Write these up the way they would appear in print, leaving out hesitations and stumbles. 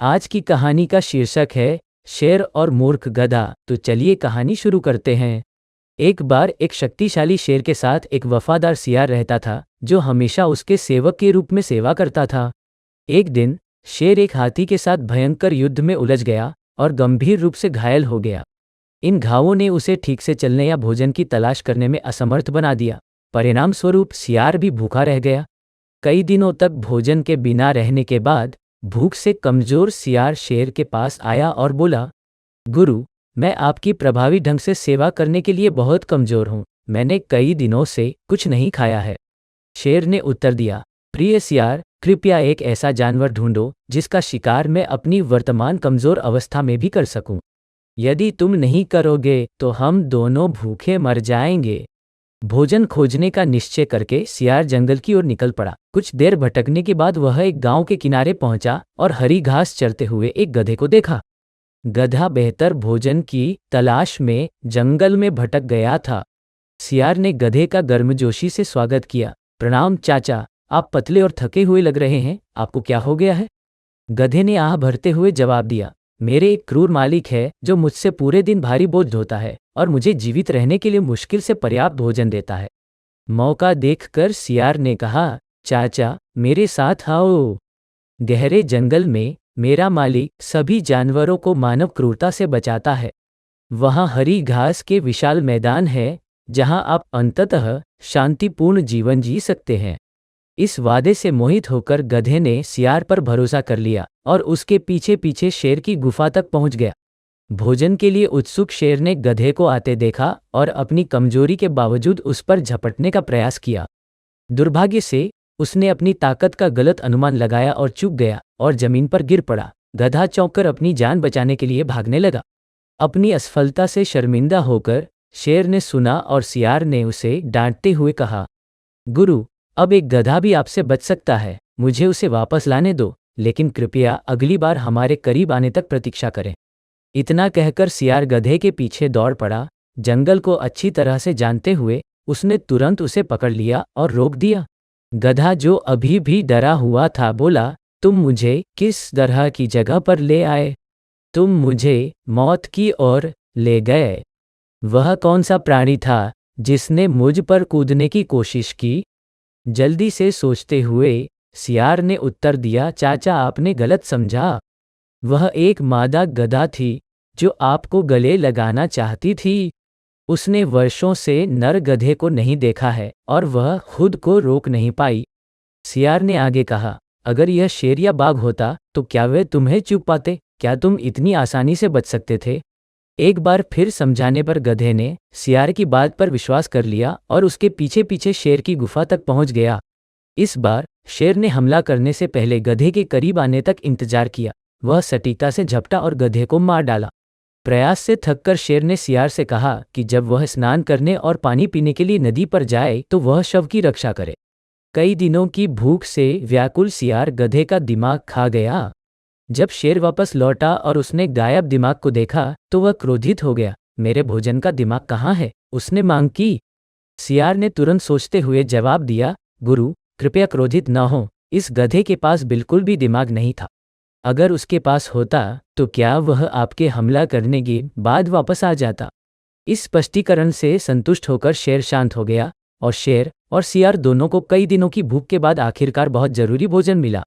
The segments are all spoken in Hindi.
आज की कहानी का शीर्षक है शेर और मूर्ख गधा। तो चलिए कहानी शुरू करते हैं। एक बार एक शक्तिशाली शेर के साथ एक वफादार सियार रहता था जो हमेशा उसके सेवक के रूप में सेवा करता था। एक दिन शेर एक हाथी के साथ भयंकर युद्ध में उलझ गया और गंभीर रूप से घायल हो गया। इन घावों ने उसे ठीक से चलने या भोजन की तलाश करने में असमर्थ बना दिया। परिणाम स्वरूप सियार भी भूखा रह गया। कई दिनों तक भोजन के बिना रहने के बाद भूख से कमजोर सियार शेर के पास आया और बोला, गुरु, मैं आपकी प्रभावी ढंग से सेवा करने के लिए बहुत कमजोर हूँ। मैंने कई दिनों से कुछ नहीं खाया है। शेर ने उत्तर दिया, प्रिय सियार, कृपया एक ऐसा जानवर ढूंढो जिसका शिकार मैं अपनी वर्तमान कमजोर अवस्था में भी कर सकूं। यदि तुम नहीं करोगे तो हम दोनों भूखे मर जाएंगे। भोजन खोजने का निश्चय करके सियार जंगल की ओर निकल पड़ा। कुछ देर भटकने के बाद वह एक गांव के किनारे पहुंचा और हरी घास चरते हुए एक गधे को देखा। गधा बेहतर भोजन की तलाश में जंगल में भटक गया था। सियार ने गधे का गर्मजोशी से स्वागत किया। प्रणाम चाचा, आप पतले और थके हुए लग रहे हैं, आपको क्या हो गया है? गधे ने आह भरते हुए जवाब दिया, मेरे एक क्रूर मालिक है जो मुझसे पूरे दिन भारी बोझ ढोता है और मुझे जीवित रहने के लिए मुश्किल से पर्याप्त भोजन देता है। मौका देखकर सियार ने कहा, चाचा, मेरे साथ आओ। गहरे जंगल में मेरा मालिक सभी जानवरों को मानव क्रूरता से बचाता है। वहाँ हरी घास के विशाल मैदान है जहाँ आप अंततः शांतिपूर्ण जीवन जी सकते हैं। इस वादे से मोहित होकर गधे ने सियार पर भरोसा कर लिया और उसके पीछे पीछे शेर की गुफा तक पहुंच गया। भोजन के लिए उत्सुक शेर ने गधे को आते देखा और अपनी कमजोरी के बावजूद उस पर झपटने का प्रयास किया। दुर्भाग्य से उसने अपनी ताकत का गलत अनुमान लगाया और चूक गया और जमीन पर गिर पड़ा। गधा चौंककर अपनी जान बचाने के लिए भागने लगा। अपनी असफलता से शर्मिंदा होकर शेर ने सुना और सियार ने उसे डांटते हुए कहा, गुरु, अब एक गधा भी आपसे बच सकता है। मुझे उसे वापस लाने दो, लेकिन कृपया अगली बार हमारे करीब आने तक प्रतीक्षा करें। इतना कहकर सियार गधे के पीछे दौड़ पड़ा। जंगल को अच्छी तरह से जानते हुए उसने तुरंत उसे पकड़ लिया और रोक दिया। गधा, जो अभी भी डरा हुआ था, बोला, तुम मुझे किस तरह की जगह पर ले आए? तुम मुझे मौत की ओर ले गए। वह कौन सा प्राणी था जिसने मुझ पर कूदने की कोशिश की? जल्दी से सोचते हुए सियार ने उत्तर दिया, चाचा, आपने गलत समझा। वह एक मादा गधा थी जो आपको गले लगाना चाहती थी। उसने वर्षों से नर गधे को नहीं देखा है और वह खुद को रोक नहीं पाई। सियार ने आगे कहा, अगर यह शेर या बाघ होता तो क्या वे तुम्हें चूक पाते? क्या तुम इतनी आसानी से बच सकते थे? एक बार फिर समझाने पर गधे ने सियार की बात पर विश्वास कर लिया और उसके पीछे पीछे शेर की गुफा तक पहुंच गया। इस बार शेर ने हमला करने से पहले गधे के करीब आने तक इंतजार किया। वह सटीकता से झपटा और गधे को मार डाला। प्रयास से थककर शेर ने सियार से कहा कि जब वह स्नान करने और पानी पीने के लिए नदी पर जाए तो वह शव की रक्षा करे। कई दिनों की भूख से व्याकुल सियार गधे का दिमाग खा गया। जब शेर वापस लौटा और उसने गायब दिमाग को देखा तो वह क्रोधित हो गया। मेरे भोजन का दिमाग कहाँ है? उसने मांग की। सियार ने तुरंत सोचते हुए जवाब दिया, गुरु, कृपया क्रोधित न हो। इस गधे के पास बिल्कुल भी दिमाग नहीं था। अगर उसके पास होता तो क्या वह आपके हमला करने के बाद वापस आ जाता? इस स्पष्टीकरण से संतुष्ट होकर शेर शांत हो गया और शेर और सियार दोनों को कई दिनों की भूख के बाद आखिरकार बहुत जरूरी भोजन मिला।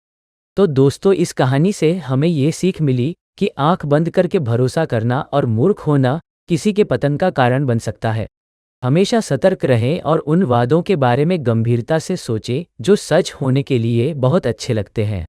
तो दोस्तों, इस कहानी से हमें ये सीख मिली कि आंख बंद करके भरोसा करना और मूर्ख होना किसी के पतन का कारण बन सकता है। हमेशा सतर्क रहें और उन वादों के बारे में गंभीरता से सोचें जो सच होने के लिए बहुत अच्छे लगते हैं।